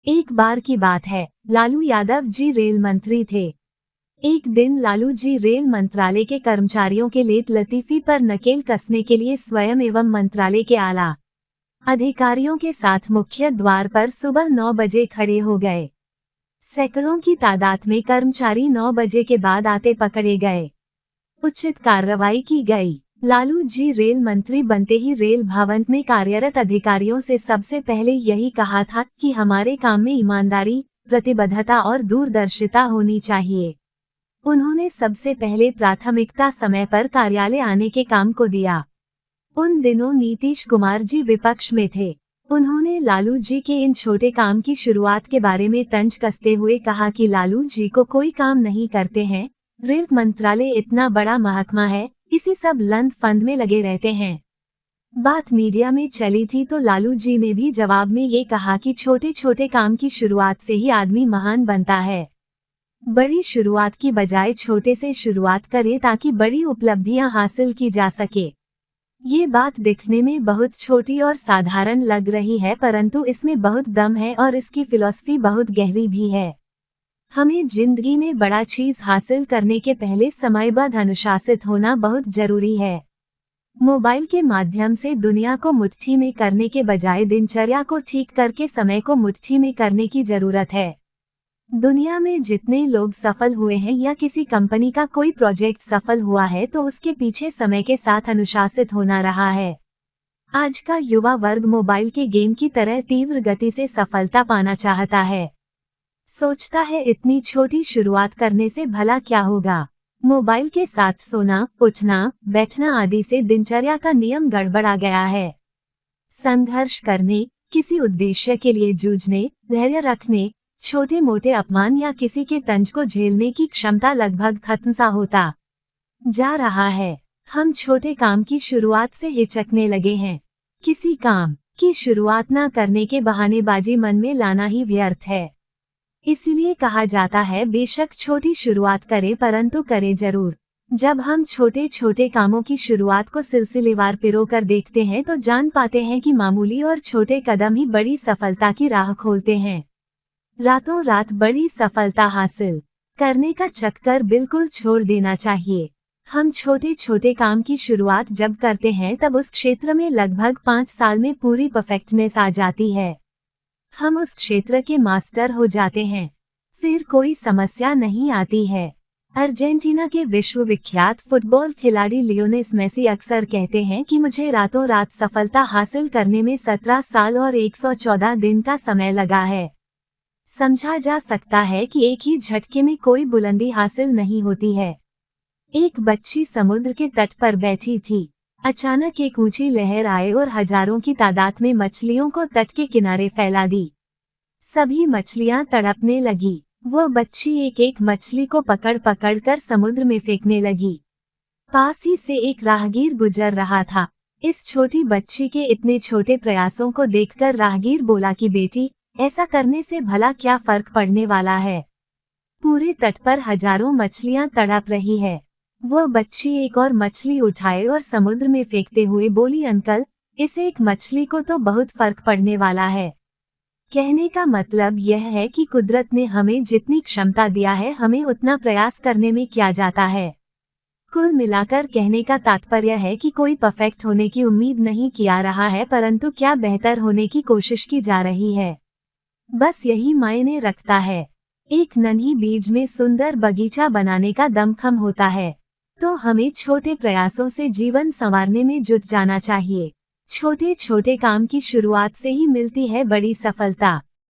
एक बार की बात है, लालू यादव जी रेल मंत्री थे। एक दिन लालू जी रेल मंत्रालय के कर्मचारियों के लेट लतीफी पर नकेल कसने के लिए स्वयं एवं मंत्रालय के आला अधिकारियों के साथ मुख्य द्वार पर सुबह 9 बजे खड़े हो गए। सैकड़ों की तादाद में कर्मचारी 9 बजे के बाद आते पकड़े गए। उचित कार्रवाई की गई। लालू जी रेल मंत्री बनते ही रेल भवन में कार्यरत अधिकारियों से सबसे पहले यही कहा था कि हमारे काम में ईमानदारी, प्रतिबद्धता और दूरदर्शिता होनी चाहिए। उन्होंने सबसे पहले प्राथमिकता समय पर कार्यालय आने के काम को दिया। उन दिनों नीतीश कुमार जी विपक्ष में थे। उन्होंने लालू जी के इन छोटे काम की शुरुआत के बारे में तंज कसते हुए कहा कि लालू जी को कोई काम नहीं करते हैं, रेल मंत्रालय इतना बड़ा महकमा है, इसी सब लंद फंद में लगे रहते हैं। बात मीडिया में चली थी तो लालू जी ने भी जवाब में ये कहा कि छोटे छोटे काम की शुरुआत से ही आदमी महान बनता है। बड़ी शुरुआत की बजाय छोटे से शुरुआत करें ताकि बड़ी उपलब्धियां हासिल की जा सके। ये बात दिखने में बहुत छोटी और साधारण लग रही है, परंतु इसमें बहुत दम है और इसकी फिलॉसफी बहुत गहरी भी है। हमें जिंदगी में बड़ा चीज हासिल करने के पहले समयबद्ध अनुशासित होना बहुत जरूरी है। मोबाइल के माध्यम से दुनिया को मुट्ठी में करने के बजाय दिनचर्या को ठीक करके समय को मुट्ठी में करने की जरूरत है। दुनिया में जितने लोग सफल हुए हैं या किसी कंपनी का कोई प्रोजेक्ट सफल हुआ है तो उसके पीछे समय के साथ अनुशासित होना रहा है। आज का युवा वर्ग मोबाइल के गेम की तरह तीव्र गति से सफलता पाना चाहता है। सोचता है इतनी छोटी शुरुआत करने से भला क्या होगा। मोबाइल के साथ सोना, उठना, बैठना आदि से दिनचर्या का नियम गड़बड़ा गया है। संघर्ष करने, किसी उद्देश्य के लिए जूझने, धैर्य रखने, छोटे मोटे अपमान या किसी के तंज को झेलने की क्षमता लगभग खत्म सा होता जा रहा है। हम छोटे काम की शुरुआत से हिचकने लगे हैं। किसी काम की शुरुआत न करने के बहानेबाजी मन में लाना ही व्यर्थ है। इसीलिए कहा जाता है बेशक छोटी शुरुआत करें परंतु करें जरूर। जब हम छोटे छोटे कामों की शुरुआत को सिलसिलेवार पिरोकर देखते हैं तो जान पाते हैं कि मामूली और छोटे कदम ही बड़ी सफलता की राह खोलते हैं। रातों रात बड़ी सफलता हासिल करने का चक्कर बिल्कुल छोड़ देना चाहिए। हम छोटे छोटे काम की शुरुआत जब करते हैं तब उस क्षेत्र में लगभग 5 साल में पूरी परफेक्टनेस आ जाती है। हम उस क्षेत्र के मास्टर हो जाते हैं, फिर कोई समस्या नहीं आती है। अर्जेंटीना के विश्वविख्यात फुटबॉल खिलाड़ी लियोनेल मेसी अक्सर कहते हैं कि मुझे रातों रात सफलता हासिल करने में 17 साल और 114 दिन का समय लगा है। समझा जा सकता है कि एक ही झटके में कोई बुलंदी हासिल नहीं होती है। एक बच्ची समुद्र के तट पर बैठी थी। अचानक एक ऊंची लहर आए और हजारों की तादाद में मछलियों को तट के किनारे फैला दी। सभी मछलियां तड़पने लगी। वो बच्ची एक एक मछली को पकड़ पकड़ कर समुद्र में फेंकने लगी। पास ही से एक राहगीर गुजर रहा था। इस छोटी बच्ची के इतने छोटे प्रयासों को देखकर राहगीर बोला कि बेटी, ऐसा करने से भला क्या फर्क पड़ने वाला है। पूरे तट पर हजारों मछलियां तड़प रही है। वो बच्ची एक और मछली उठाए और समुद्र में फेंकते हुए बोली, अंकल, इस एक मछली को तो बहुत फर्क पड़ने वाला है। कहने का मतलब यह है कि कुदरत ने हमें जितनी क्षमता दिया है हमें उतना प्रयास करने में क्या जाता है। कुल मिलाकर कहने का तात्पर्य है कि कोई परफेक्ट होने की उम्मीद नहीं किया रहा है, परंतु क्या बेहतर होने की कोशिश की जा रही है। बस यही मायने रखता है। एक नन्ही बीज में सुंदर बगीचा बनाने का दमखम होता है, तो हमें छोटे प्रयासों से जीवन संवारने में जुट जाना चाहिए। छोटे छोटे काम की शुरुआत से ही मिलती है बड़ी सफलता।